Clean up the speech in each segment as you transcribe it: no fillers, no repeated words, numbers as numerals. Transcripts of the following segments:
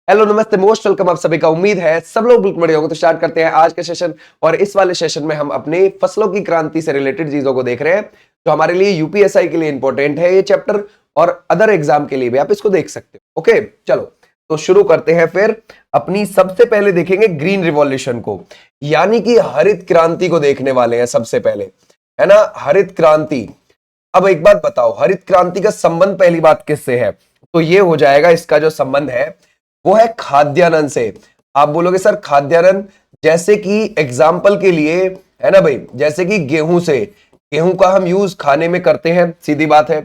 Hello नमस्ते most welcome आप सभी का। उम्मीद है सब लोग बिल्कुल बढ़िया होंगे। तो स्टार्ट करते हैं आज के सेशन। और इस वाले सेशन में हम अपने फसलों की क्रांति से रिलेटेड चीजों को देख रहे हैं जो हमारे लिए यूपीएसआई के लिए इंपॉर्टेंट है ये चैप्टर, और अदर एग्जाम के लिए भी आप इसको देख सकते हो। ओके चलो तो शुरू करते हैं। फिर अपनी सबसे पहले देखेंगे ग्रीन रिवॉल्यूशन को, यानी कि हरित क्रांति को देखने वाले हैं सबसे पहले, है ना। हरित क्रांति। अब एक बात बताओ, हरित क्रांति का संबंध पहली बात किससे है? तो ये हो जाएगा, इसका जो संबंध है वो है खाद्यान्न से। आप बोलोगे सर खाद्यान्न, जैसे कि एग्जाम्पल के लिए, है ना भाई, जैसे कि गेहूं से, गेहूं का हम यूज खाने में करते हैं, सीधी बात है।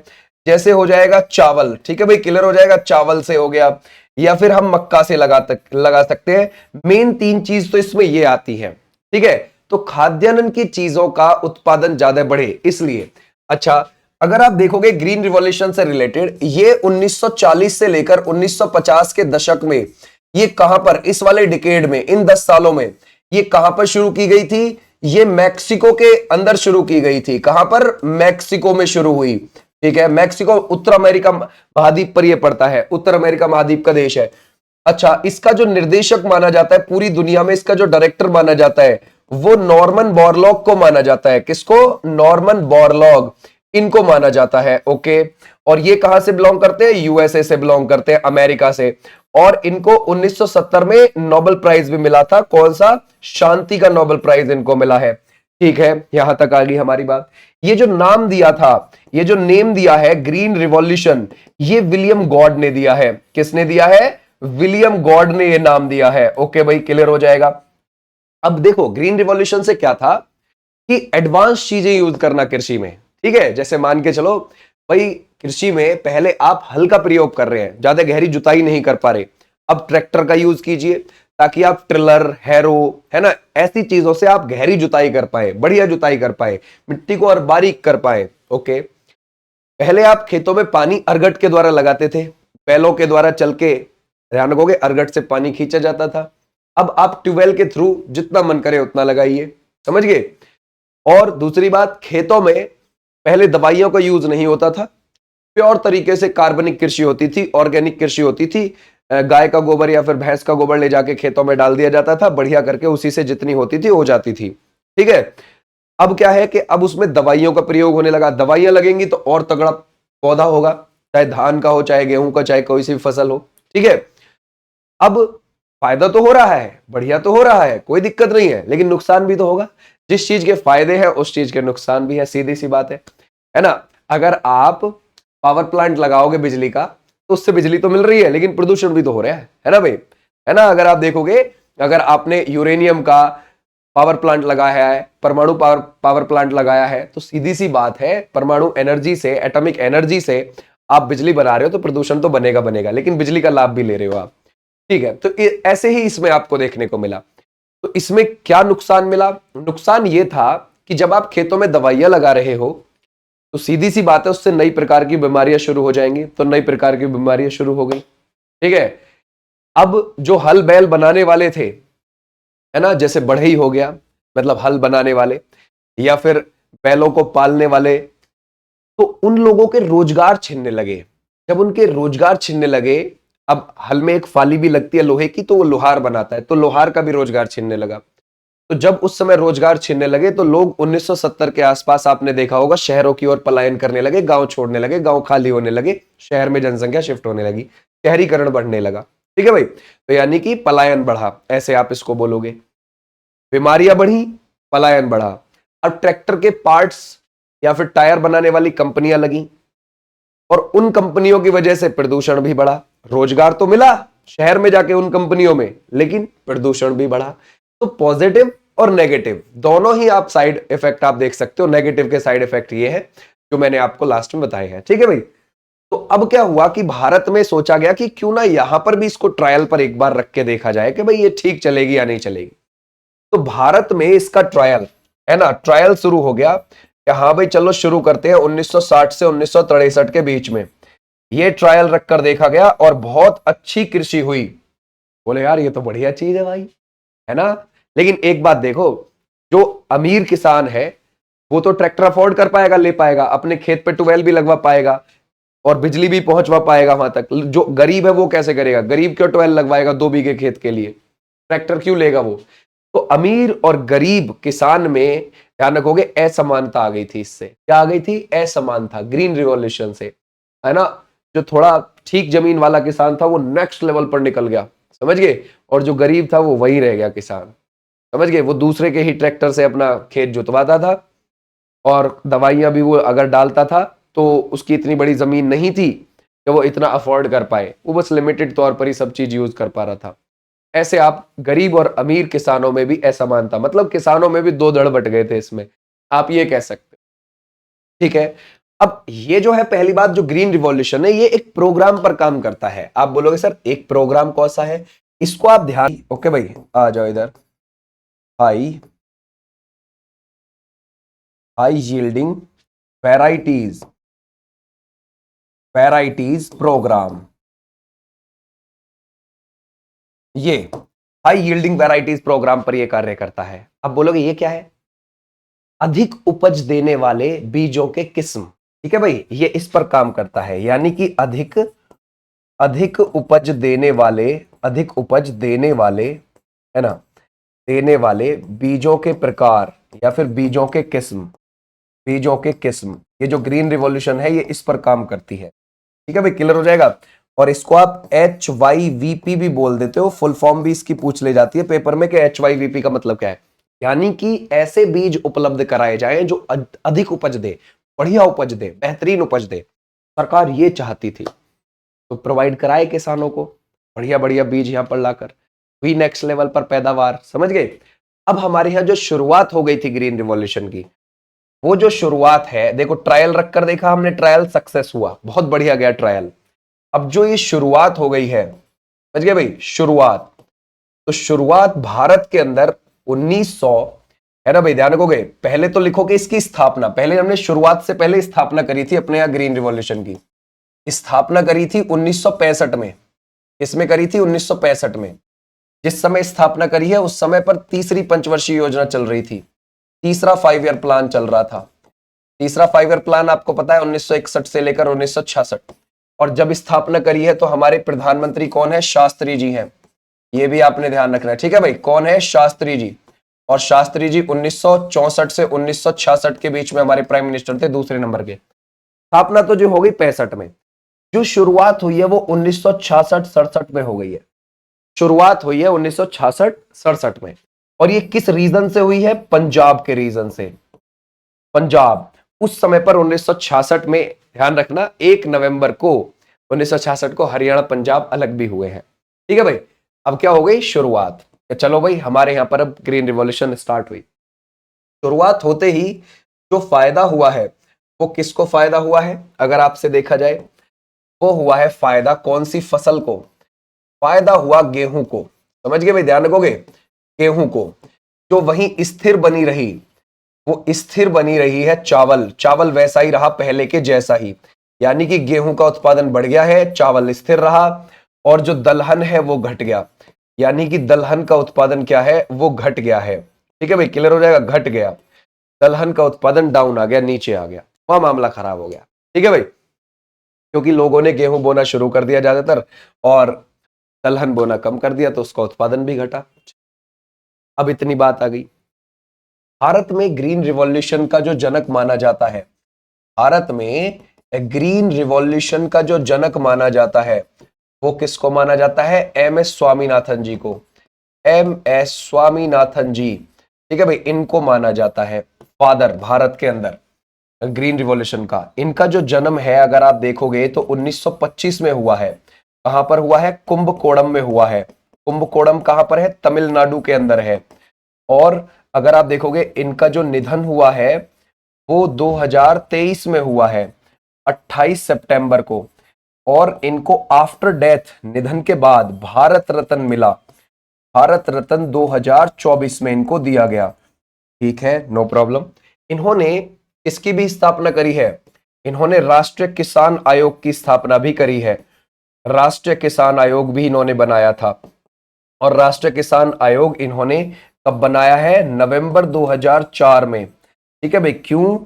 जैसे हो जाएगा चावल, ठीक है भाई, क्लियर हो जाएगा, चावल से हो गया, या फिर हम मक्का से लगा सकते हैं। मेन तीन चीज तो इसमें ये आती है, ठीक है। तो खाद्यान्न की चीजों का उत्पादन ज्यादा बढ़े इसलिए। अच्छा, अगर आप देखोगे ग्रीन रिवॉल्यूशन से रिलेटेड, ये 1940 से लेकर 1950 के दशक में, ये कहां पर, इस वाले डिकेड में, इन 10 सालों में ये कहां पर शुरू की गई थी? ये मैक्सिको के अंदर शुरू की गई थी। कहां पर? मैक्सिको में शुरू हुई, ठीक है। मैक्सिको उत्तर अमेरिका महाद्वीप पर यह पड़ता है, उत्तर अमेरिका महाद्वीप का देश है। अच्छा, इसका जो निर्देशक माना जाता है पूरी दुनिया में, इसका जो डायरेक्टर माना जाता है वो नॉर्मन बोरलॉग को माना जाता है। किसको? नॉर्मन बोरलॉग, इनको माना जाता है। ओके, और ये कहां से बिलोंग करते हैं? यूएसए से बिलोंग करते हैं, अमेरिका से। और इनको 1970 में नोबेल प्राइज भी मिला था। कौन सा? शांति का नोबेल प्राइज इनको मिला है, ठीक है। यहां तक आ गई हमारी बात। ये जो नाम दिया था, ये जो नेम दिया है ग्रीन रिवॉल्यूशन, ये विलियम गॉड ने दिया है। किसने दिया है? विलियम गॉड ने ये नाम दिया है। ओके भाई, क्लियर हो जाएगा। अब देखो ग्रीन रिवॉल्यूशन से क्या था कि एडवांस चीजें यूज करना कृषि में, ठीक है। जैसे मान के चलो भाई, कृषि में पहले आप हल का प्रयोग कर रहे हैं, ज्यादा गहरी जुताई नहीं कर पा रहे, अब ट्रैक्टर का यूज कीजिए ताकि आप ट्रिलर, हैरो, है ना, ऐसी चीजों से आप गहरी जुताई कर पाए, बढ़िया जुताई कर पाए, मिट्टी को और बारीक कर पाए। ओके, पहले आप खेतों में पानी अर्गट के द्वारा लगाते थे, बैलों के द्वारा चल के, ध्यान रखोगे, अर्गट से पानी खींचा जाता था। अब आप ट्यूबवेल के थ्रू जितना मन करे उतना लगाइए, समझ गए। और दूसरी बात, खेतों में पहले दवाइयों का यूज नहीं होता था, प्योर तरीके से कार्बनिक कृषि होती थी, ऑर्गेनिक कृषि होती थी। गाय का गोबर या फिर भैंस का गोबर ले जाके खेतों में डाल दिया जाता था, बढ़िया करके उसी से जितनी होती थी हो जाती थी, ठीक है। अब क्या है कि अब उसमें दवाइयों का प्रयोग होने लगा। दवाइयां लगेंगी तो और तगड़ा पौधा होगा, चाहे धान का हो, चाहे गेहूं का, चाहे कोई सी भी फसल हो, ठीक है। अब फायदा तो हो रहा है, बढ़िया तो हो रहा है, कोई दिक्कत नहीं है, लेकिन नुकसान भी तो होगा। जिस चीज के फायदे हैं उस चीज के नुकसान भी है, सीधी सी बात है ना। अगर आप पावर प्लांट लगाओगे बिजली का, तो उससे बिजली तो मिल रही है, लेकिन प्रदूषण भी तो हो रहा है ना भाई, है ना। अगर आप देखोगे, अगर आपने यूरेनियम का पावर प्लांट लगाया है, परमाणु पावर प्लांट लगाया है, तो सीधी सी बात है, परमाणु एनर्जी से, एटॉमिक एनर्जी से आप बिजली बना रहे हो, तो प्रदूषण तो बनेगा बनेगा, लेकिन बिजली का लाभ भी ले रहे हो आप, ठीक है। तो ऐसे ही इसमें आपको देखने को मिला। तो इसमें क्या नुकसान मिला? नुकसान यह था कि जब आप खेतों में दवाइयां लगा रहे हो, तो सीधी सी बात है, उससे नई प्रकार की बीमारियां शुरू हो जाएंगी। तो नई प्रकार की बीमारियां शुरू हो गई, ठीक है। अब जो हल बैल बनाने वाले थे, है ना, जैसे बढ़ई हो गया, मतलब हल बनाने वाले, या फिर बैलों को पालने वाले, तो उन लोगों के रोजगार छिनने लगे। जब उनके रोजगार छिनने लगे, अब हल में एक फाली भी लगती है लोहे की, तो वो लोहार बनाता है, तो लोहार का भी रोजगार छिनने लगा। तो जब उस समय रोजगार छिनने लगे, तो लोग 1970 के आसपास आपने देखा होगा शहरों की ओर पलायन करने लगे, गांव छोड़ने लगे, गांव खाली होने लगे, शहर में जनसंख्या शिफ्ट होने लगी, शहरीकरण बढ़ने लगा, ठीक है भाई। तो यानी कि पलायन बढ़ा, ऐसे आप इसको बोलोगे। बीमारियां बढ़ी, पलायन बढ़ा। अब ट्रैक्टर के पार्ट्स या फिर टायर बनाने वाली कंपनियां लगी, और उन कंपनियों की वजह से प्रदूषण भी बढ़ा। रोजगार तो मिला शहर में जाके उन कंपनियों में, लेकिन प्रदूषण भी बढ़ा। तो पॉजिटिव और नेगेटिव दोनों ही आप साइड इफेक्ट आप देख सकते हो। नेगेटिव के साइड इफेक्ट ये है जो मैंने आपको लास्ट में बताए हैं, ठीक है भाई। तो अब क्या हुआ कि भारत में सोचा गया कि क्यों ना यहां पर भी इसको ट्रायल पर एक बार रख के देखा जाए कि भाई ये ठीक चलेगी या नहीं चलेगी। तो भारत में इसका ट्रायल, है ना, ट्रायल शुरू हो गया कि हाँ भाई चलो शुरू करते हैं। 1960 से 1963 के बीच में ये ट्रायल रखकर देखा गया, और बहुत अच्छी कृषि हुई। बोले यार ये तो बढ़िया चीज है भाई, है ना। लेकिन एक बात देखो, जो अमीर किसान है वो तो ट्रैक्टर अफोर्ड कर पाएगा, ले पाएगा, अपने खेत पे ट्यूबवेल भी लगवा पाएगा, और बिजली भी पहुंचवा पाएगा वहां तक। जो गरीब है वो कैसे करेगा? गरीब क्यों ट्वेल्व लगवाएगा 2 बीघे खेत के लिए? ट्रैक्टर क्यों लेगा वो? तो अमीर और गरीब किसान में ध्यान रखोगे असमानता आ गई थी। इससे क्या आ गई थी? असमानता, ग्रीन रिवॉल्यूशन से, है ना। जो थोड़ा ठीक जमीन वाला किसान था वो नेक्स्ट लेवल पर निकल गया, समझ गए, और जो गरीब था वो वही रह गया किसान, समझ गए। वो दूसरे के ही ट्रैक्टर से अपना खेत जुतवाता था और दवाइयां भी वो अगर डालता था तो उसकी इतनी बड़ी जमीन नहीं थी कि वो इतना अफोर्ड कर पाए, वो बस लिमिटेड तौर पर ही सब चीज यूज कर पा रहा था। ऐसे आप गरीब और अमीर किसानों में भी असमानता, मतलब किसानों में भी दो धड़ बट गए थे इसमें, आप ये कह सकते हो। ठीक है। अब ये जो है पहली बात, जो ग्रीन रिवॉल्यूशन है ये एक प्रोग्राम पर काम करता है। आप बोलोगे सर एक प्रोग्राम कौन सा है? इसको आप ध्यान, ओके भाई आ जाओ इधर। High high yielding varieties varieties programme, ये हाई यील्डिंग वैराइटीज प्रोग्राम पर ये कार्य करता है। अब बोलोगे ये क्या है? अधिक उपज देने वाले बीजों के किस्म। ठीक है भाई, ये इस पर काम करता है, यानी कि अधिक अधिक उपज देने वाले, अधिक उपज देने वाले, है ना, देने वाले बीजों के प्रकार या फिर बीजों के किस्म, बीजों के किस्म। ये जो ग्रीन रिवॉल्यूशन है ये इस पर काम करती है। ठीक है भाई, क्लियर हो जाएगा। और इसको आप HYVP भी बोल देते हो, फुल फॉर्म भी इसकी पूछ ले जाती है पेपर में कि HYVP का मतलब क्या है। यानी कि ऐसे बीज उपलब्ध कराए जाएं जो अधिक उपज दे, बढ़िया उपज दे, बेहतरीन उपज दे। सरकार ये चाहती थी तो प्रोवाइड कराए किसानों को बढ़िया बढ़िया बीज यहां पर लाकर, हुई नेक्स्ट लेवल पर पैदावार, समझ गए। अब हमारे यहाँ जो शुरुआत हो गई थी ग्रीन रिवॉल्यूशन की, वो जो शुरुआत है, देखो ट्रायल रखकर देखा हमने, ट्रायल सक्सेस हुआ, बहुत बढ़िया गया ट्रायल। अब जो ये शुरुआत हो गई है, समझ गए भाई, शुरुआत, तो शुरुआत भारत के अंदर 1900, है ना भाई, ध्यान रखोगे। पहले तो लिखोगे इसकी स्थापना, पहले हमने शुरुआत से पहले स्थापना करी थी अपने यहाँ ग्रीन रिवॉल्यूशन की। स्थापना करी थी 1965 में। इसमें करी थी 1965 में। जिस समय स्थापना करी है उस समय पर तीसरी पंचवर्षीय योजना चल रही थी, तीसरा 5 ईयर प्लान चल रहा था। तीसरा 5 ईयर प्लान आपको पता है 1961 से लेकर 1966। और जब स्थापना करी है तो हमारे प्रधानमंत्री कौन है? शास्त्री जी हैं। ये भी आपने ध्यान रखना है, ठीक है भाई, कौन है? शास्त्री जी। और शास्त्री जी 1964 से 1966 के बीच में हमारे प्राइम मिनिस्टर थे, दूसरे नंबर के। स्थापना तो जो हो गई 65 में, जो शुरुआत हुई है वो 1966-67 में हो गई है। शुरुआत हुई है 1966-67 में। और ये किस रीजन से हुई है? पंजाब के रीजन से। पंजाब उस समय पर 1966 में, ध्यान रखना, 1 नवंबर को 1966 को हरियाणा पंजाब अलग भी हुए हैं। ठीक है भाई, अब क्या हो गई? शुरुआत। चलो भाई, हमारे यहां पर अब ग्रीन रिवॉल्यूशन स्टार्ट हुई। शुरुआत होते ही जो फायदा हुआ है वो किसको फायदा हुआ है? अगर आपसे देखा जाए, वो हुआ है फायदा कौन सी फसल को? फायदा हुआ गेहूं को। समझ गए भाई, ध्यान रखोगे, गेहूं को। जो वहीं स्थिर बनी रही, वो स्थिर बनी रही है चावल। चावल वैसा ही रहा पहले के जैसा ही, यानी कि गेहूं का उत्पादन बढ़ गया है, चावल स्थिर रहा। और जो दलहन है वो घट गया, यानी कि दलहन का उत्पादन क्या है? वो घट गया है। ठीक है भाई, क्लियर हो जाएगा, घट गया। दलहन का उत्पादन डाउन आ गया, नीचे आ गया, वह मामला खराब हो गया। ठीक है भाई, क्योंकि लोगों ने गेहूं बोना शुरू कर दिया ज्यादातर और दलहन बोना कम कर दिया, तो उसका उत्पादन भी घटा। अब इतनी बात आ गई। भारत में ग्रीन रिवॉल्यूशन का जो जनक माना जाता है, भारत में ग्रीन रिवॉल्यूशन का जो जनक माना जाता है, वो किसको माना जाता है? MS स्वामीनाथन जी को। MS स्वामीनाथन जी, ठीक है भाई, इनको माना जाता है फादर भारत के अंदर ग्रीन रिवॉल्यूशन का। इनका जो जन्म है अगर आप देखोगे तो 1925 में हुआ है। कहां पर हुआ है? कुंभकोणम में हुआ है। कुंभकोणम कहां पर है? तमिलनाडु के अंदर है। और अगर आप देखोगे इनका जो निधन हुआ है वो 2023 में हुआ है, 28 सितंबर को। और इनको आफ्टर डेथ, निधन के बाद, भारत रत्न मिला। भारत रत्न 2024 में इनको दिया गया। ठीक है, नो प्रॉब्लम। इन्होंने इसकी भी स्थापना करी है, इन्होंने राष्ट्रीय किसान आयोग की स्थापना भी करी है। राष्ट्रीय किसान आयोग भी इन्होंने बनाया था। और राष्ट्रीय किसान आयोग इन्होंने कब बनाया है? नवंबर 2004 में। ठीक है भाई, क्यों?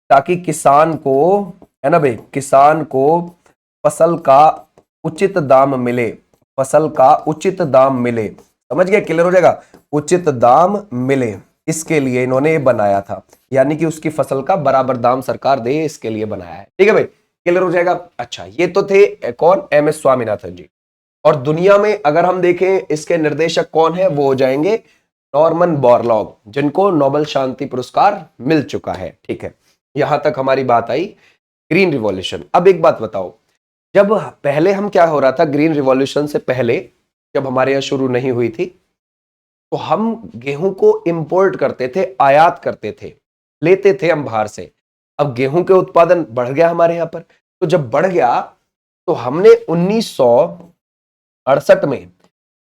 ताकि किसान को है ना भाई, किसान को फसल का उचित दाम मिले, फसल का उचित दाम मिले, समझ गए, क्लियर हो जाएगा, उचित दाम मिले, इसके लिए इन्होंने ये बनाया था, यानी कि उसकी फसल का बराबर दाम सरकार दे, इसके लिए बनाया है। ठीक है भाई, क्लियर हो जाएगा। अच्छा, ये तो थे कौन, एम एस स्वामीनाथन जी। और दुनिया में अगर हम देखें इसके निर्देशक कौन है, वो हो जाएंगे नॉर्मन बोरलॉग, जिनको नोबेल शांति पुरस्कार मिल चुका है। ठीक है, यहां तक हमारी बात आई ग्रीन रिवॉल्यूशन। अब एक बात बताओ, जब पहले हम क्या हो रहा था, ग्रीन रिवॉल्यूशन से पहले जब हमारे यहां शुरू नहीं हुई थी, तो हम गेहूं को इंपोर्ट करते थे, आयात करते थे, लेते थे हम बाहर से। अब गेहूं के उत्पादन बढ़ गया हमारे यहां पर, तो जब बढ़ गया तो हमने 1968 में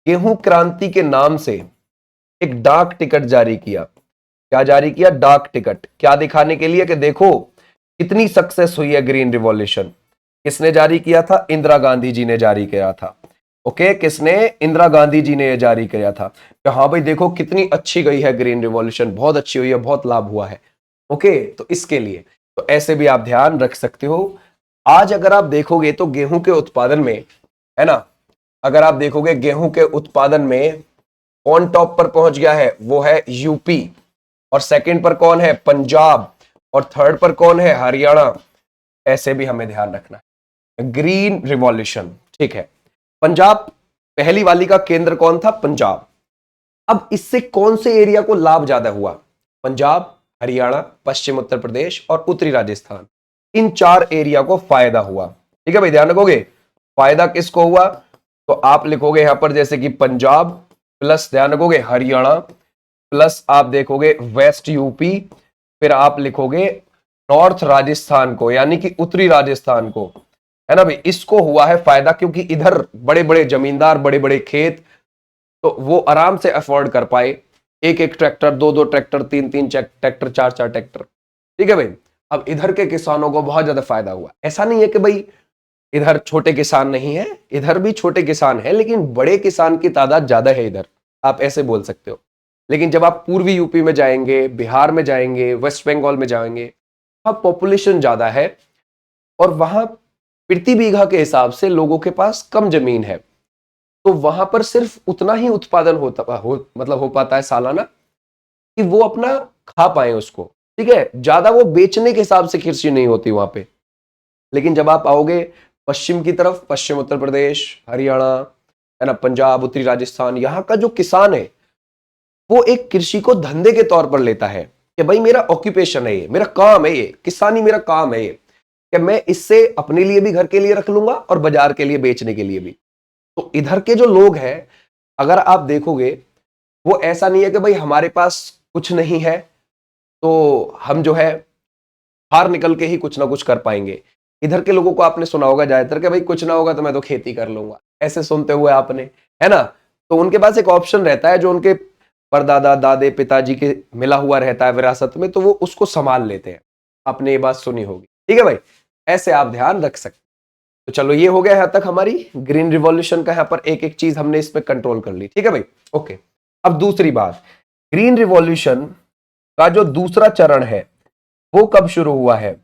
गेहूं क्रांति के नाम से एक डाक टिकट जारी किया। क्या जारी किया, डाक टिकट, क्या दिखाने के लिए कि देखो कितनी सक्सेस हुई है ग्रीन रिवॉल्यूशन। किसने जारी किया था, इंदिरा गांधी जी ने जारी किया था। ओके, किसने, इंदिरा गांधी जी ने यह जारी किया था कि हाँ भाई देखो कितनी अच्छी गई है ग्रीन रिवॉल्यूशन, बहुत अच्छी हुई है, बहुत लाभ हुआ है। ओके, तो इसके लिए तो ऐसे भी आप ध्यान रख सकते हो। आज अगर आप देखोगे तो गेहूं के उत्पादन में, है ना, अगर आप देखोगे गेहूं के उत्पादन में कौन टॉप पर पहुंच गया है, वो है यूपी, और सेकंड पर कौन है, पंजाब, और थर्ड पर कौन है, हरियाणा। ऐसे भी हमें ध्यान रखना है। ग्रीन रिवॉल्यूशन, ठीक है, पंजाब पहली वाली का केंद्र कौन था, पंजाब। अब इससे कौन से एरिया को लाभ ज्यादा हुआ, पंजाब, हरियाणा, पश्चिम उत्तर प्रदेश और उत्तरी राजस्थान, इन चार एरिया को फायदा हुआ। ठीक है भाई, ध्यान रखोगे, फायदा किसको हुआ, तो आप लिखोगे यहां पर जैसे कि पंजाब प्लस, ध्यान रखोगे, हरियाणा प्लस आप देखोगे वेस्ट यूपी, फिर आप लिखोगे नॉर्थ राजस्थान को, यानी कि उत्तरी राजस्थान को, है ना भाई, इसको हुआ है फायदा, क्योंकि इधर बड़े बड़े जमींदार, बड़े बड़े खेत, तो वो आराम से अफोर्ड कर पाए, एक एक ट्रैक्टर, दो दो ट्रैक्टर, तीन तीन ट्रैक्टर, चार चार ट्रैक्टर। ठीक है भाई, अब इधर के किसानों को बहुत ज्यादा फायदा हुआ। ऐसा नहीं है कि भाई इधर छोटे किसान नहीं है, इधर भी छोटे किसान है, लेकिन बड़े किसान की तादाद ज्यादा है इधर, आप ऐसे बोल सकते हो। लेकिन जब आप पूर्वी यूपी में जाएंगे, बिहार में जाएंगे, वेस्ट बंगाल में जाएंगे, वहां पॉपुलेशन ज्यादा है और वहां प्रति बीघा के हिसाब से लोगों के पास कम जमीन है, तो वहां पर सिर्फ उतना ही उत्पादन मतलब हो पाता है सालाना कि वो अपना खा पाए उसको। ठीक है, ज्यादा वो बेचने के हिसाब से कृषि नहीं होती वहां पे। लेकिन जब आप आओगे पश्चिम की तरफ, पश्चिम उत्तर प्रदेश, हरियाणा, है ना, पंजाब, उत्तरी राजस्थान, यहाँ का जो किसान है वो एक कृषि को धंधे के तौर पर लेता है कि भाई मेरा ऑक्यूपेशन है ये, मेरा काम है ये, किसानी मेरा काम है ये, कि मैं इससे अपने लिए भी, घर के लिए रख लूंगा और बाजार के लिए बेचने के लिए भी। तो इधर के जो लोग हैं, अगर आप देखोगे, वो ऐसा नहीं है कि भाई हमारे पास कुछ नहीं है तो हम जो है हार निकल के ही कुछ ना कुछ कर पाएंगे। इधर के लोगों को आपने सुना होगा ज्यादातर कि भाई कुछ ना होगा तो मैं तो खेती कर लूंगा, ऐसे सुनते हुए आपने, है ना। तो उनके पास एक ऑप्शन रहता है जो उनके परदादा, दादे, पिताजी के मिला हुआ रहता है विरासत में, तो वो उसको संभाल लेते हैं। आपने ये बात सुनी होगी, ठीक है भाई, ऐसे आप ध्यान रख सकते। तो चलो, ये हो गया यहां तक हमारी ग्रीन रिवॉल्यूशन का, यहां पर एक एक चीज हमने इस पे कंट्रोल कर ली। ठीक है भाई, ओके। अब दूसरी बात, ग्रीन रिवॉल्यूशन का जो दूसरा चरण है वो कब शुरू हुआ है,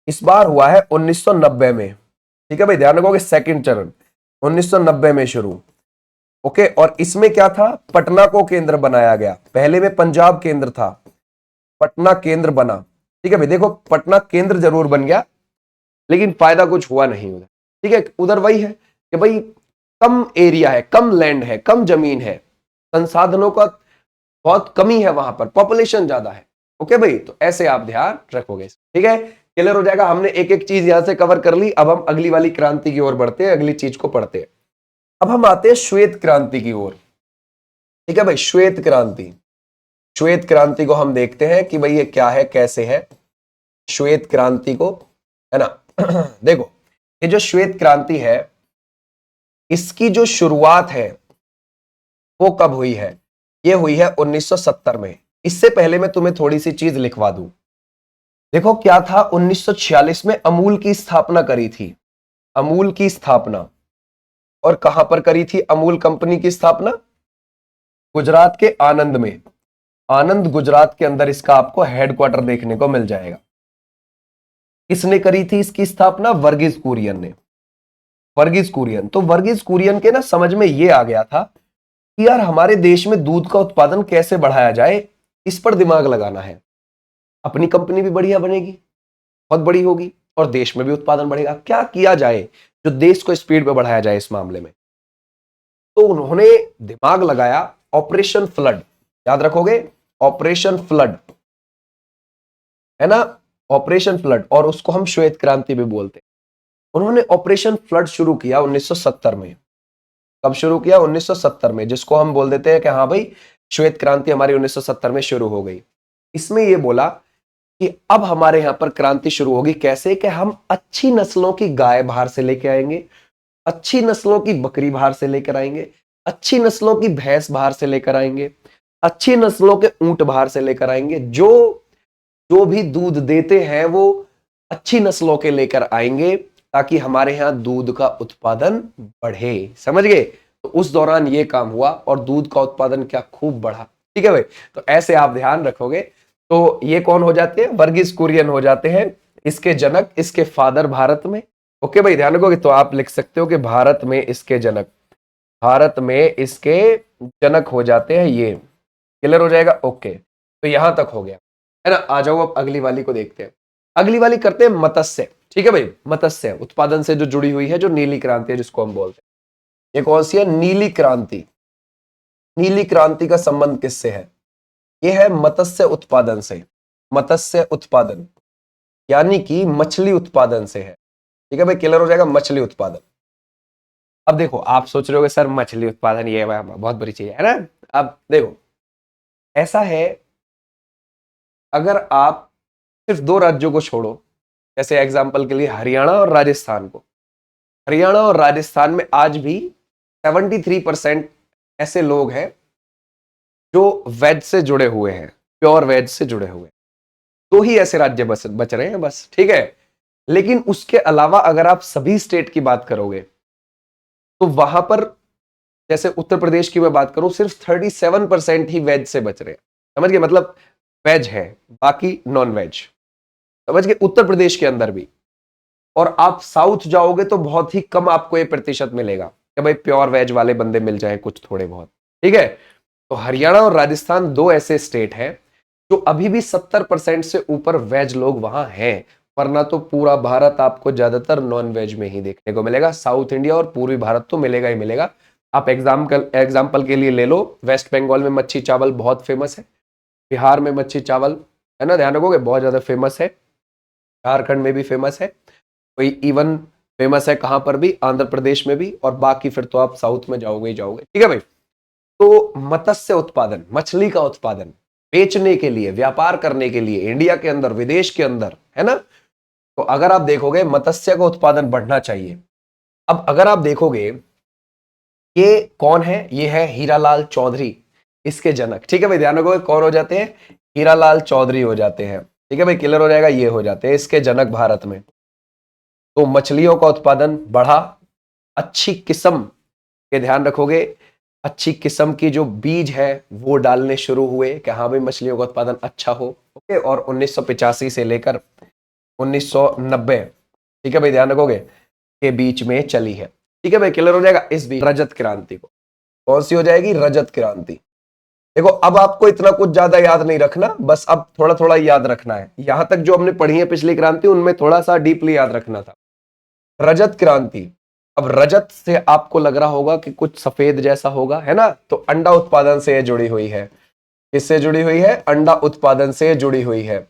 इस बार हुआ है 1990 में। ठीक है भाई, ध्यान रखोगे, सेकंड चरण 1990 में शुरू। ओके, और इसमें क्या था, पटना को केंद्र बनाया गया। पहले में पंजाब केंद्र था, पटना केंद्र बना। ठीक है भाई, देखो पटना केंद्र जरूर बन गया, लेकिन फायदा कुछ हुआ नहीं उधर। ठीक है, उधर वही है कि भाई कम एरिया है, कम लैंड है, कम जमीन है, संसाधनों का बहुत कमी है, वहां पर पॉपुलेशन ज्यादा है। ओके भाई, तो ऐसे आप ध्यान रखोगे। ठीक है, क्लियर हो जाएगा। हमने एक एक चीज यहां से कवर कर ली। अब हम अगली वाली क्रांति की ओर बढ़ते हैं, अगली चीज को पढ़ते हैं। अब हम आते हैं श्वेत क्रांति की ओर। ठीक है भाई, श्वेत क्रांति, श्वेत क्रांति को हम देखते हैं कि भाई ये क्या है, कैसे है श्वेत क्रांति को, है ना। देखो, ये जो श्वेत क्रांति है, इसकी जो शुरुआत है वो कब हुई है, ये हुई है 1970 में। इससे पहले मैं तुम्हें थोड़ी सी चीज लिखवा दूं। देखो क्या था, 1946 में अमूल की स्थापना करी थी, अमूल की स्थापना। और कहां पर करी थी अमूल कंपनी की स्थापना, गुजरात के आनंद में। आनंद गुजरात के अंदर इसका आपको हेडक्वार्टर देखने को मिल जाएगा। किसने करी थी इसकी स्थापना? वर्गीज कुरियन ने। वर्गीज कुरियन। तो वर्गीज कुरियन के ना समझ में ये आ गया था कि यार हमारे देश में दूध का उत्पादन कैसे बढ़ाया जाए, इस पर दिमाग लगाना है। अपनी कंपनी भी बढ़िया बनेगी, बहुत बड़ी होगी, और देश में भी उत्पादन बढ़ेगा। क्या किया जाए जो देश को स्पीड पे बढ़ाया जाए इस मामले में? तो उन्होंने दिमाग लगाया ऑपरेशन फ्लड। याद रखोगे, ऑपरेशन फ्लड है ना, ऑपरेशन फ्लड, और उसको हम श्वेत क्रांति भी बोलते हैं। उन्होंने ऑपरेशन फ्लड शुरू किया 1970 में। कब शुरू किया? 1970 में, जिसको हम बोल देते हैं कि हाँ भाई श्वेत क्रांति हमारी 1970 में शुरू हो गई। इसमें यह बोला कि अब हमारे यहां पर क्रांति शुरू होगी। कैसे? कि हम अच्छी नस्लों की गाय बाहर से लेके आएंगे, अच्छी नस्लों की बकरी बाहर से लेकर आएंगे, अच्छी नस्लों की भैंस बाहर से लेकर आएंगे, अच्छी नस्लों के ऊंट बाहर से लेकर आएंगे। जो जो भी दूध देते हैं वो अच्छी नस्लों के लेकर आएंगे, ताकि हमारे यहां दूध का उत्पादन बढ़े। समझ गए? तो उस दौरान ये काम हुआ और दूध का उत्पादन क्या खूब बढ़ा। ठीक है भाई, तो ऐसे आप ध्यान रखोगे। तो ये कौन हो जाते हैं? वर्गीज कुरियन हो जाते हैं। इसके जनक, इसके फादर भारत में। ओके भाई, ध्यान रखोगे। तो आप लिख सकते हो कि भारत में इसके जनक, भारत में इसके जनक हो जाते हैं ये। क्लियर हो जाएगा? ओके, तो यहां तक हो गया है ना। आ जाओ अब अगली वाली को देखते हैं। अगली वाली करते हैं मत्स्य। ठीक है भाई, मत्स्य उत्पादन से जो जुड़ी हुई है, जो नीली क्रांति है जिसको हम बोलते हैं। ये कौन सी है? नीली क्रांति। नीली क्रांति का संबंध किससे है? ये है मत्स्य उत्पादन से। मत्स्य उत्पादन यानी कि मछली उत्पादन से है। ठीक है भाई, क्लियर हो जाएगा? मछली उत्पादन। अब देखो, आप सोच रहे हो सर मछली उत्पादन ये बहुत बड़ी चीज है ना। अब देखो, ऐसा है, अगर आप सिर्फ दो राज्यों को छोड़ो, जैसे एग्जांपल के लिए हरियाणा और राजस्थान को, हरियाणा और राजस्थान में आज भी 73% ऐसे लोग हैं जो वेज से जुड़े हुए हैं, प्योर वेज से जुड़े हुए हैं। तो ही ऐसे राज्य बच रहे हैं बस। ठीक है, लेकिन उसके अलावा अगर आप सभी स्टेट की बात करोगे तो वहां पर, जैसे उत्तर प्रदेश की मैं बात करूं, सिर्फ 37% ही वेज से बच रहे हैं। समझ गए? मतलब वेज है, बाकी नॉन वेज। समझ गए? उत्तर प्रदेश के अंदर भी। और आप साउथ जाओगे तो बहुत ही कम आपको ये प्रतिशत मिलेगा कि भाई प्योर वेज वाले बंदे मिल जाए कुछ थोड़े बहुत। ठीक है, तो हरियाणा और राजस्थान दो ऐसे स्टेट हैं जो अभी भी 70% से ऊपर वेज लोग वहां हैं। वरना तो पूरा भारत आपको ज्यादातर नॉन वेज में ही देखने को मिलेगा। साउथ इंडिया और पूर्वी भारत तो मिलेगा ही मिलेगा। आप एग्जाम्पल के लिए ले लो, वेस्ट बंगाल में मच्छी चावल बहुत फेमस है, बिहार में मच्छी चावल है ना, ध्यान रखोगे, बहुत ज्यादा फेमस है। झारखंड में भी फेमस है, कोई इवन फेमस है कहां पर भी, आंध्र प्रदेश में भी, और बाकी फिर तो आप साउथ में जाओगे ही जाओगे। ठीक है भाई, तो मत्स्य उत्पादन, मछली का उत्पादन बेचने के लिए, व्यापार करने के लिए इंडिया के अंदर, विदेश के अंदर, है ना। तो अगर आप देखोगे मत्स्य का उत्पादन बढ़ना चाहिए। अब अगर आप देखोगे, ये कौन है? ये है हीरालाल चौधरी, इसके जनक। ठीक है भाई, ध्यान रखोगे कौन हो जाते हैं? हीरालाल चौधरी हो जाते हैं। ठीक है भाई, क्लियर हो जाएगा? ये हो जाते हैं इसके जनक भारत में। तो मछलियों का उत्पादन बढ़ा, अच्छी किस्म के, ध्यान रखोगे, अच्छी किस्म की जो बीज है वो डालने शुरू हुए कि हाँ भाई मछलियों का उत्पादन अच्छा हो। ओके, और 1985 से लेकर 1990, ठीक है भाई, ध्यान रखोगे, के बीच में चली है। ठीक है भाई, क्लियर हो जाएगा? इस बीच रजत क्रांति को, कौन सी हो जाएगी? रजत क्रांति। देखो, अब आपको इतना कुछ ज्यादा याद नहीं रखना, बस अब थोड़ा थोड़ा याद रखना है। यहां तक जो हमने पढ़ी है पिछली क्रांति, उनमें थोड़ा सा डीपली याद रखना था। रजत क्रांति। अब रजत से आपको लग रहा होगा कि कुछ सफेद जैसा होगा, है ना। तो अंडा उत्पादन से जुड़ी हुई है। किससे जुड़ी हुई है? अंडा उत्पादन से जुड़ी हुई है।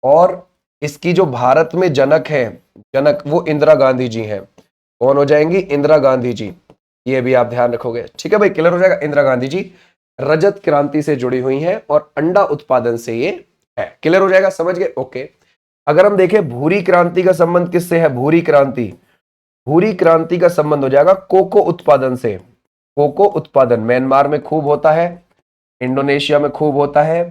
और इसकी जो भारत में जनक है, जनक, वो इंदिरा गांधी जी हैं। कौन हो जाएंगी? इंदिरा गांधी जी। ये भी आप ध्यान रखोगे। ठीक है भाई, क्लियर हो जाएगा? इंदिरा गांधी जी रजत क्रांति से जुड़ी हुई हैं और अंडा उत्पादन से ये है। क्लियर हो जाएगा? समझ गए? ओके। अगर हम देखें भूरी क्रांति का संबंध किससे है? भूरी क्रांति, भूरी क्रांति का संबंध हो जाएगा कोको उत्पादन से। कोको उत्पादन म्यांमार में खूब होता है, इंडोनेशिया में खूब होता है,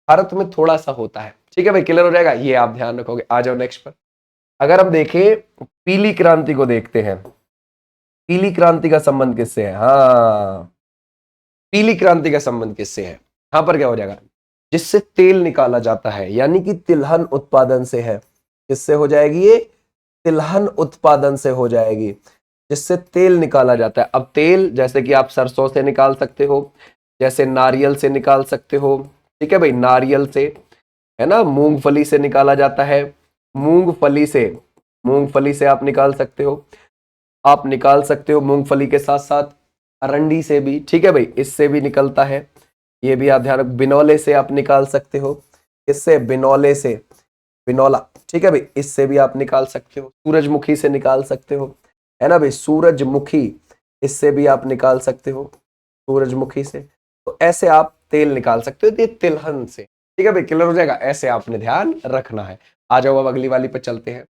भारत में थोड़ा सा होता है। ठीक है भाई, क्लियर हो जाएगा? ये आप ध्यान रखोगे। आ जाओ नेक्स्ट पर। अगर हम देखें पीली क्रांति को, देखते हैं पीली क्रांति का संबंध किससे है। हाँ, पीली क्रांति का संबंध किससे है? यहां पर क्या हो जाएगा? जिससे तेल निकाला जाता है, यानी कि तिलहन उत्पादन से है। किससे हो जाएगी ये? तिलहन उत्पादन से हो जाएगी, जिससे तेल निकाला जाता है। अब तेल जैसे कि आप सरसों से निकाल सकते हो, जैसे नारियल से निकाल सकते हो, ठीक है भाई, नारियल से, है ना, मूंगफली से निकाला जाता है, मूंगफली से आप निकाल सकते हो, आप निकाल सकते हो मूंगफली के साथ साथ अरंडी से भी, ठीक है भाई, इससे भी निकलता है, ये भी आप ध्यान रखो। बिनौले से आप निकाल सकते हो, इससे बिनौले से, बिनौला, ठीक है भाई, इससे भी आप निकाल सकते हो। सूरजमुखी से निकाल सकते हो, है ना भाई, सूरजमुखी, इससे भी आप निकाल सकते हो, सूरजमुखी से। तो ऐसे आप तेल निकाल सकते हो, ये तिलहन से, ठीक है भाई, क्लियर हो जाएगा। ऐसे आपने ध्यान रखना है। आ जाओ अब अगली वाली पर चलते हैं।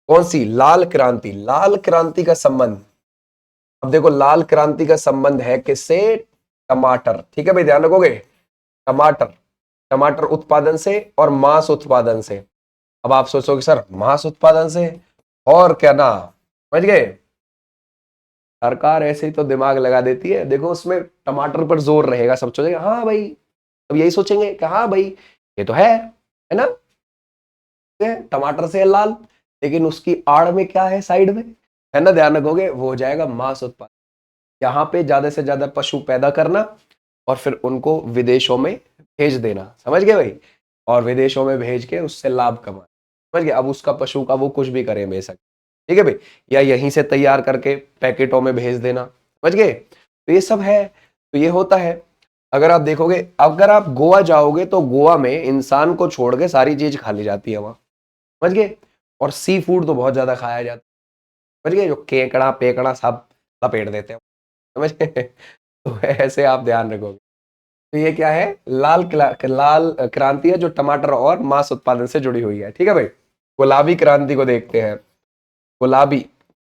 कौन सी? लाल क्रांति। लाल क्रांति का संबंध, अब देखो लाल क्रांति का संबंध है किससे? टमाटर, ठीक है भाई, ध्यान रखोगे, टमाटर, टमाटर उत्पादन से और मांस उत्पादन से। अब आप सोचोगे सर मांस उत्पादन से और क्या ना, समझ गए, सरकार ऐसे ही तो दिमाग लगा देती है। देखो उसमें टमाटर पर जोर रहेगा, सब सोचेंगे हाँ भाई, अब यही सोचेंगे कि हाँ भाई ये तो है ना, टमाटर से है लाल, लेकिन उसकी आड़ में क्या है साइड में, है ना, ध्यान रखोगे, वो हो जाएगा मांस उत्पादन। यहाँ पे ज्यादा से ज्यादा पशु पैदा करना और फिर उनको विदेशों में भेज देना, समझ गए भाई, और विदेशों में भेज के उससे लाभ कमाना, समझ गए। अब उसका पशु का वो कुछ भी करे बेशक, ठीक है भाई, या यहीं से तैयार करके पैकेटों में भेज देना, समझ गए। तो ये सब है, तो ये होता है। अगर आप देखोगे, अगर आप गोवा जाओगे तो गोवा में इंसान को छोड़ के सारी चीज खा ली जाती है वहां, समझ गए, और सी फूड तो बहुत ज्यादा खाया जाता है, समझ गए, जो केकड़ा पेकड़ा सब लपेट देते हैं, समझ गए। तो ऐसे आप ध्यान रखोगे। तो ये क्या है? लाल क्रांति है जो टमाटर और मांस उत्पादन से जुड़ी हुई है, ठीक है भाई। गुलाबी क्रांति को देखते हैं। गुलाबी,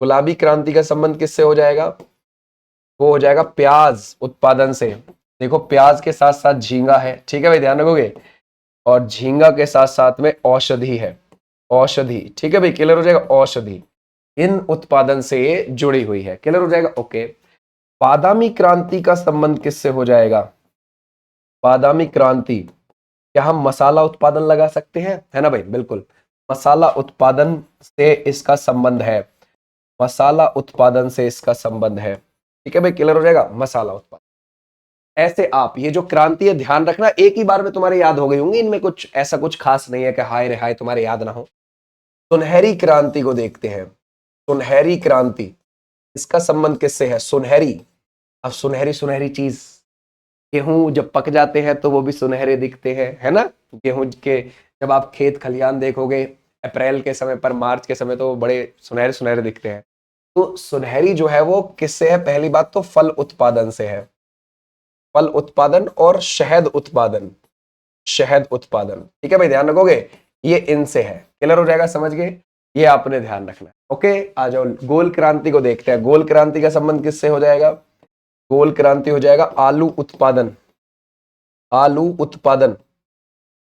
गुलाबी क्रांति का संबंध किससे हो जाएगा? वो हो जाएगा प्याज उत्पादन से। देखो प्याज के साथ साथ झींगा है, ठीक है भाई, ध्यान रखोगे, और झींगा के साथ साथ में औषधि है, औषधि, ठीक है भाई, क्लियर हो जाएगा, औषधि इन उत्पादन से ये जुड़ी हुई है, क्लियर हो जाएगा, ओके। बादामी क्रांति का संबंध किससे हो जाएगा? बादामी क्रांति, क्या हम मसाला उत्पादन लगा सकते हैं, है ना भाई, बिल्कुल, मसाला उत्पादन से इसका संबंध है, मसाला उत्पादन से इसका संबंध है, ठीक है भाई, क्लियर हो जाएगा, मसाला उत्पादन। ऐसे आप ये जो क्रांति है ध्यान रखना, एक ही बार में तुम्हारे याद हो गई होंगी, इनमें कुछ ऐसा कुछ खास नहीं है कि हाय रे हाय तुम्हारे याद ना हो। सुनहरी क्रांति को देखते हैं। सुनहरी क्रांति, इसका संबंध किससे है? सुनहरी, अब सुनहरी सुनहरी चीज, गेहूं जब पक जाते हैं तो वो भी सुनहरे दिखते हैं, है ना, गेहूं के जब आप खेत खलियान देखोगे अप्रैल के समय पर, मार्च के समय, तो वो बड़े सुनहरे सुनहरे दिखते हैं। तो सुनहरी जो है वो किससे है? पहली बात तो फल उत्पादन से है, फल उत्पादन और शहद उत्पादन, शहद उत्पादन, ठीक है भाई, ध्यान रखोगे, ये इनसे है, क्लियर हो जाएगा, समझ गए, ये आपने ध्यान रखना है, ओके। आ जाओ गोल क्रांति को देखते हैं। गोल क्रांति का संबंध किससे हो जाएगा? गोल क्रांति हो जाएगा आलू उत्पादन, आलू उत्पादन,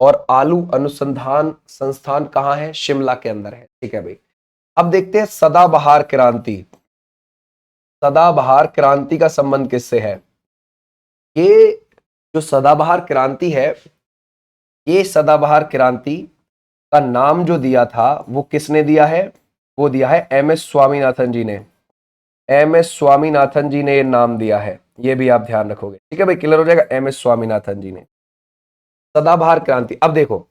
और आलू अनुसंधान संस्थान कहाँ है? शिमला के अंदर है, ठीक है भाई। अब देखते हैं सदाबहार क्रांति। सदाबहार क्रांति का संबंध किससे है? ये जो सदाबहार क्रांति है, ये सदाबहार क्रांति का नाम जो दिया था वो किसने दिया है? वो दिया है एम.एस. स्वामीनाथन जी ने, एम.एस. स्वामीनाथन जी ने ये नाम दिया है, ये भी आप ध्यान रखोगे, ठीक है भाई, क्लियर हो जाएगा, एम.एस. स्वामीनाथन जी ने सदाबहार क्रांति। अब देखो,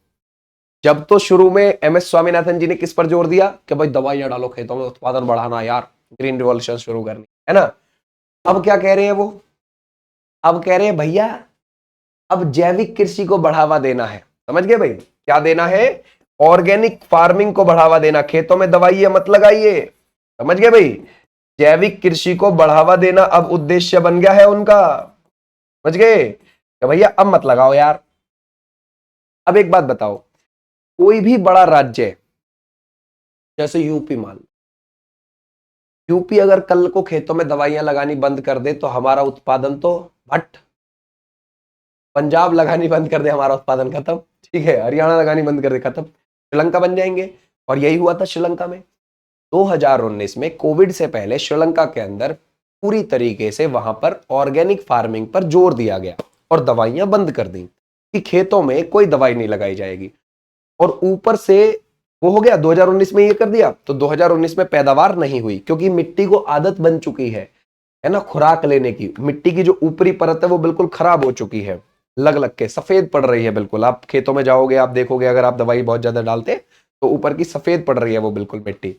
जब तो शुरू में एम.एस. स्वामीनाथन जी ने किस पर जोर दिया कि भाई दवाइयां डालो खेतों में, उत्पादन बढ़ाना यार, ग्रीन रिवॉल्यूशन शुरू करनी, है ना। अब क्या कह रहे हैं वो? अब कह रहे हैं भैया अब जैविक कृषि को बढ़ावा देना है, समझ गए भाई, क्या देना है? ऑर्गेनिक फार्मिंग को बढ़ावा देना, खेतों में दवाइयां मत लगाइए, समझ गए भाई, जैविक कृषि को बढ़ावा देना अब उद्देश्य बन गया है उनका, समझ गए, कि भैया अब मत लगाओ यार। अब एक बात बताओ, कोई भी बड़ा राज्य जैसे यूपी, मान यूपी अगर कल को खेतों में दवाइयां लगानी बंद कर दे तो हमारा उत्पादन तो भट, पंजाब लगानी बंद कर दे हमारा उत्पादन खत्म, ठीक है, हरियाणा लगानी बंद कर दे खत्म, श्रीलंका बन जाएंगे। और यही हुआ था श्रीलंका में 2019 में, कोविड से पहले श्रीलंका के अंदर पूरी तरीके से वहां पर ऑर्गेनिक फार्मिंग पर जोर दिया गया और दवाइयां बंद कर दी कि खेतों में कोई दवाई नहीं लगाई जाएगी। और ऊपर से वो हो गया, 2019 में ये कर दिया। तो 2019 में पैदावार नहीं हुई क्योंकि मिट्टी को आदत बन चुकी है ना, खुराक लेने की। मिट्टी की जो ऊपरी परत है वो बिल्कुल खराब हो चुकी है, लग लग के सफेद पड़ रही है बिल्कुल। आप खेतों में जाओगे, आप देखोगे, अगर आप दवाई बहुत ज्यादा डालते तो ऊपर की सफेद पड़ रही है वो बिल्कुल मिट्टी।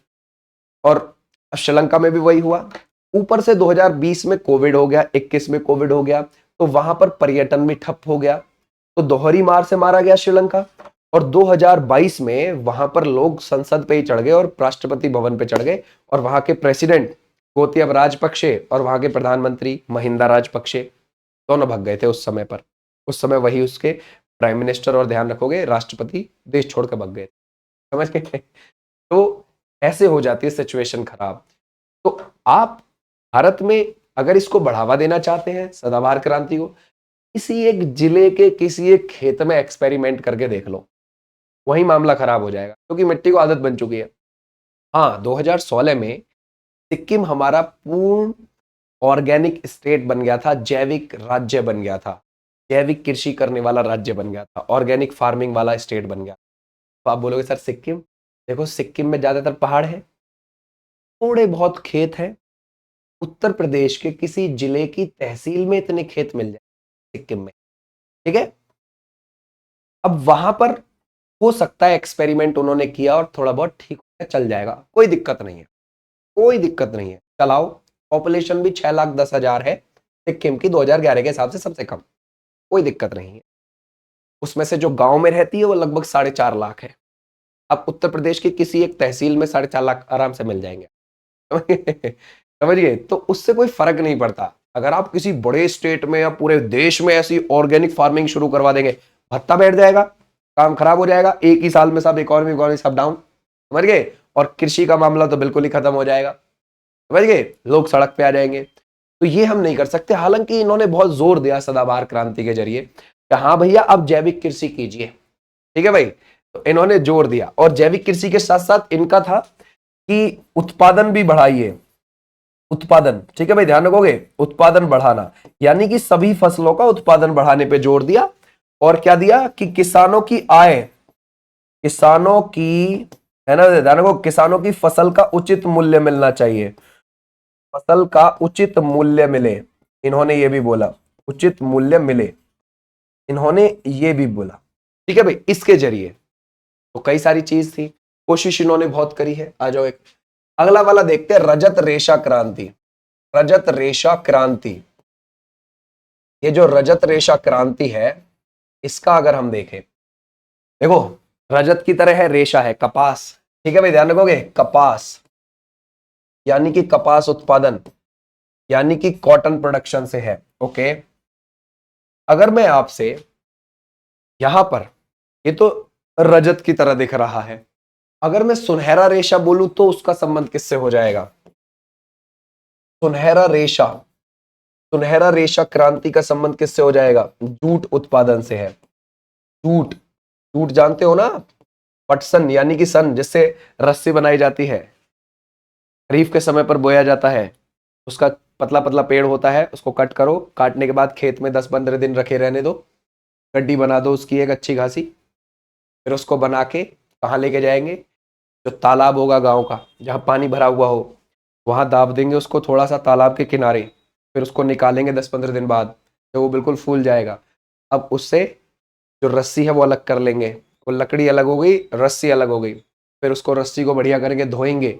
और श्रीलंका में भी वही हुआ। ऊपर से 2020 में कोविड हो गया, 21 में कोविड हो गया, तो वहां पर पर्यटन भी ठप हो गया, तो दोहरी मार से मारा गया श्रीलंका। और 2022 में वहां पर लोग संसद पे ही चढ़ गए और राष्ट्रपति भवन पे चढ़ गए, और वहां के प्रेसिडेंट गोतबाया राजपक्षे और वहां के प्रधानमंत्री महिंदा राजपक्षे दोनों भग गए थे उस समय पर। उस समय वही उसके प्राइम मिनिस्टर, और ध्यान रखोगे राष्ट्रपति देश छोड़कर भग गए, समझ गए। तो ऐसे हो जाती है सिचुएशन खराब। तो आप भारत में अगर इसको बढ़ावा देना चाहते हैं सदाबहार क्रांति को, किसी एक जिले के किसी एक खेत में एक्सपेरिमेंट करके देख लो, वही मामला खराब हो जाएगा क्योंकि मिट्टी को आदत बन चुकी है। हाँ, 2016 में सिक्किम हमारा पूर्ण ऑर्गेनिक स्टेट बन गया था, जैविक राज्य बन गया था, जैविक कृषि करने वाला राज्य बन गया था, ऑर्गेनिक फार्मिंग वाला स्टेट बन गया। तो आप बोलोगे सर सिक्किम, देखो सिक्किम में ज्यादातर पहाड़ है, थोड़े बहुत खेत हैं। उत्तर प्रदेश के किसी जिले की तहसील में इतने खेत मिल जाए सिक्किम में, ठीक है। अब वहां पर हो सकता है एक्सपेरिमेंट उन्होंने किया और थोड़ा बहुत ठीक चल जाएगा, कोई दिक्कत नहीं है, कोई दिक्कत नहीं है, चलाओ। पॉपुलेशन भी 6,10,000 है सिक्किम की 2011 के हिसाब से सबसे कम, कोई दिक्कत नहीं है। उसमें से जो गांव में रहती है वो लगभग 4.5 लाख है। अब उत्तर प्रदेश की किसी एक तहसील में 4.5 लाख आराम से मिल जाएंगे। समझिए, तो उससे कोई फर्क नहीं पड़ता। अगर आप किसी बड़े स्टेट में या पूरे देश में ऐसी ऑर्गेनिक फार्मिंग शुरू करवा देंगे, भत्ता बैठ जाएगा, काम खराब हो जाएगा, एक ही साल में सब इकोनॉमी सब डाउन, समझ गए। और कृषि का मामला तो बिल्कुल ही खत्म हो जाएगा, समझ गए, लोग सड़क पे आ जाएंगे। तो ये हम नहीं कर सकते। हालांकि इन्होंने बहुत जोर दिया सदाबहार क्रांति के जरिए कि हाँ भैया अब जैविक कृषि कीजिए, ठीक है भाई। तो इन्होंने जोर दिया, और जैविक कृषि के साथ साथ इनका था कि उत्पादन भी बढ़ाइए, उत्पादन, ठीक है भाई, ध्यान रखोगे, उत्पादन बढ़ाना, यानी कि सभी फसलों का उत्पादन बढ़ाने पे जोर दिया। और क्या दिया कि किसानों की आय, किसानों की, है ना, ध्यान रखो, किसानों की फसल का उचित मूल्य मिलना चाहिए, फसल का उचित मूल्य मिले, इन्होंने ये भी बोला, उचित मूल्य मिले, इन्होंने ये भी बोला, ठीक है भाई। इसके जरिए तो कई सारी चीज थी, कोशिश इन्होंने बहुत करी है। आ जाओ एक अगला वाला देखते हैं, रजत रेशा क्रांति। रजत रेशा क्रांति, ये जो रजत रेशा क्रांति है, इसका अगर हम देखें, देखो रजत की तरह है, रेशा है, कपास, ठीक है भाई, ध्यान रखोगे, कपास यानी कि कपास उत्पादन, यानी कि कॉटन प्रोडक्शन से है, ओके। अगर मैं आपसे यहां पर, ये तो रजत की तरह दिख रहा है, अगर मैं सुनहरा रेशा बोलूं तो उसका संबंध किससे हो जाएगा? सुनहरा रेशा, सुनहरा रेशा क्रांति का संबंध किससे हो जाएगा? जूट उत्पादन से है। जूट, जूट जानते हो ना, पटसन यानी कि सन, जिससे रस्सी बनाई जाती है, खरीफ के समय पर बोया जाता है, उसका पतला पतला पेड़ होता है, उसको कट करो, काटने के बाद खेत में 10-15 दिन रखे रहने दो, गड्डी बना दो उसकी एक अच्छी खासी, फिर उसको बना के कहाँ लेके जाएंगे? जो तालाब होगा गांव का, जहाँ पानी भरा हुआ हो, वहां दाब देंगे उसको थोड़ा सा तालाब के किनारे, फिर उसको निकालेंगे 10-15 दिन बाद, तो वो बिल्कुल फूल जाएगा। अब उससे जो रस्सी है वो अलग कर लेंगे, वो लकड़ी अलग हो गई, रस्सी अलग हो गई, फिर उसको रस्सी को बढ़िया करेंगे, धोएंगे,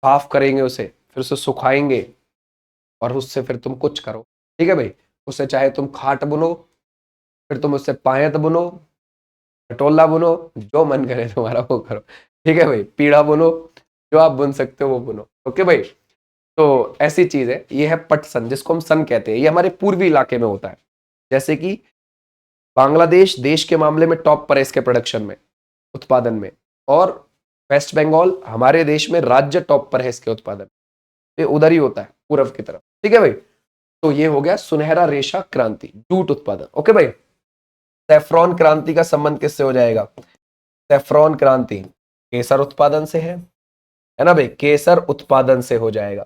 साफ करेंगे उसे, फिर उसे सुखाएंगे, और उससे फिर तुम कुछ करो, ठीक है भाई। उससे चाहे तुम खाट बुनो, फिर तुम उससे पायत बुनो, पटोला बुनो, जो मन करे तुम्हारा वो करो, ठीक है भाई, पीढ़ा बुनो, जो आप बुन सकते हो वो बुनो, ओके भाई। तो ऐसी चीज है, ये है पटसन, जिसको हम सन कहते हैं। ये हमारे पूर्वी इलाके में होता है, जैसे कि बांग्लादेश देश के मामले में टॉप पर है इसके प्रोडक्शन में, उत्पादन में, और वेस्ट बंगाल हमारे देश में राज्य टॉप पर है इसके उत्पादन, ये उधर ही होता है पूर्व की तरफ, ठीक है भाई। तो ये हो गया सुनहरा रेशा क्रांति, जूट उत्पादन, ओके भाई। सैफ्रॉन क्रांति का संबंध किससे हो जाएगा? सैफ्रॉन क्रांति केसर उत्पादन से है ना भाई, केसर उत्पादन से हो जाएगा,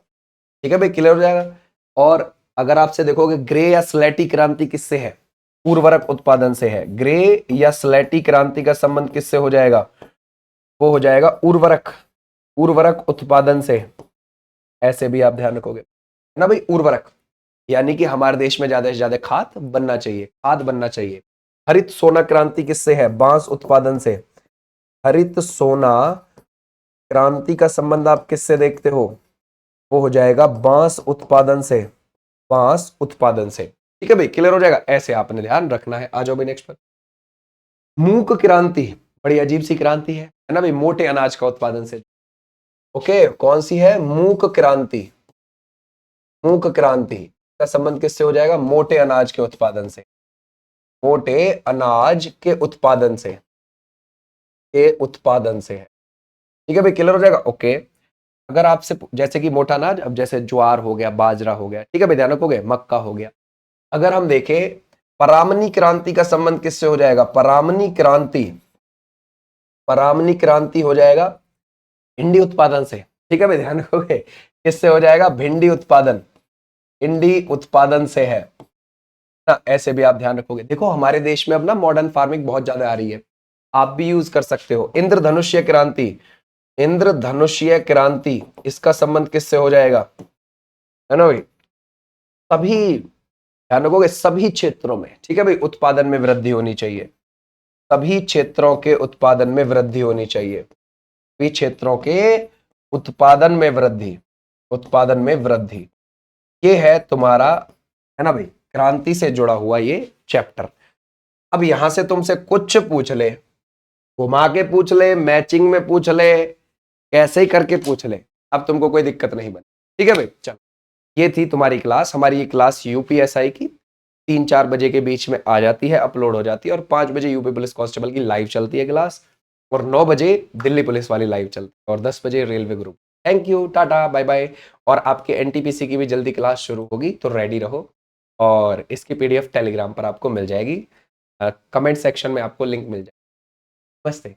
ठीक है भाई, क्लियर हो जाएगा। और अगर आपसे देखोगे ग्रे या स्लेटी क्रांति किससे है? उर्वरक उत्पादन से है। ग्रे या स्लेटी क्रांति का संबंध किससे हो जाएगा? वो हो जाएगा उर्वरक, उर्वरक उत्पादन से। ऐसे भी आप ध्यान रखोगे है ना भाई, उर्वरक यानी कि हमारे देश में ज्यादा से ज्यादा खाद बनना चाहिए, खाद बनना चाहिए। हरित सोना क्रांति किससे है? बांस उत्पादन से। हरित सोना क्रांति का संबंध आप किससे देखते हो? वो हो जाएगा बांस उत्पादन से, बांस उत्पादन से। ठीक है भाई, क्लियर हो जाएगा, ऐसे आपने ध्यान रखना है। आ जाओ भाई नेक्स्ट पर। मूक क्रांति बड़ी अजीब सी क्रांति है ना भाई, मोटे अनाज का उत्पादन से। ओके, कौन सी है? मूक क्रांति। मूक क्रांति का संबंध किससे हो जाएगा? मोटे अनाज के उत्पादन से, मोटे अनाज के उत्पादन से, के उत्पादन से है। ठीक है भाई, क्लियर हो जाएगा। ओके, अगर आपसे जैसे कि मोटा अनाज, अब जैसे ज्वार हो गया, बाजरा हो गया, ठीक है भाई ध्यान रखोगे, मक्का हो गया। अगर हम देखें परामनी क्रांति का संबंध किससे हो जाएगा? परामनी क्रांति, परामनी क्रांति हो जाएगा भिंडी उत्पादन से। ठीक है भाई ध्यान रखोगे, किससे हो जाएगा? भिंडी उत्पादन, भिंडी उत्पादन से है ना। ऐसे भी आप ध्यान रखोगे। देखो हमारे देश में अब ना मॉडर्न फार्मिंग बहुत ज्यादा आ रही है, आप भी यूज कर सकते हो। इंद्रधनुष्य क्रांति, इंद्रधनुष्य क्रांति, इसका संबंध किससे हो जाएगा? है ना भाई, सभी ध्यान रखोगे, सभी क्षेत्रों में, ठीक है भाई, उत्पादन में वृद्धि होनी चाहिए। सभी क्षेत्रों के उत्पादन में वृद्धि होनी चाहिए, सभी क्षेत्रों के उत्पादन में वृद्धि, उत्पादन में वृद्धि। ये है तुम्हारा, है ना भाई, क्रांति से जुड़ा हुआ ये चैप्टर। अब यहां से तुमसे कुछ पूछ ले, घुमा के पूछ ले, मैचिंग में पूछ ले, कैसे ही करके पूछ ले, अब तुमको कोई दिक्कत नहीं बनी। ठीक है भाई, चल ये थी तुम्हारी क्लास। हमारी ये क्लास यूपीएसआई की 3-4 बजे के बीच में आ जाती है, अपलोड हो जाती है, और 5 बजे यूपी पुलिस कांस्टेबल की लाइव चलती है क्लास, और 9 बजे दिल्ली पुलिस वाली लाइव चलती है, और 10 बजे railway group. Thank you, tata, bye bye. और आपके एनटीपीसी की भी जल्दी क्लास शुरू होगी, तो रेडी रहो, और इसकी पीडीएफ टेलीग्राम पर आपको मिल जाएगी, कमेंट सेक्शन में आपको लिंक मिल जाएगी। नमस्ते।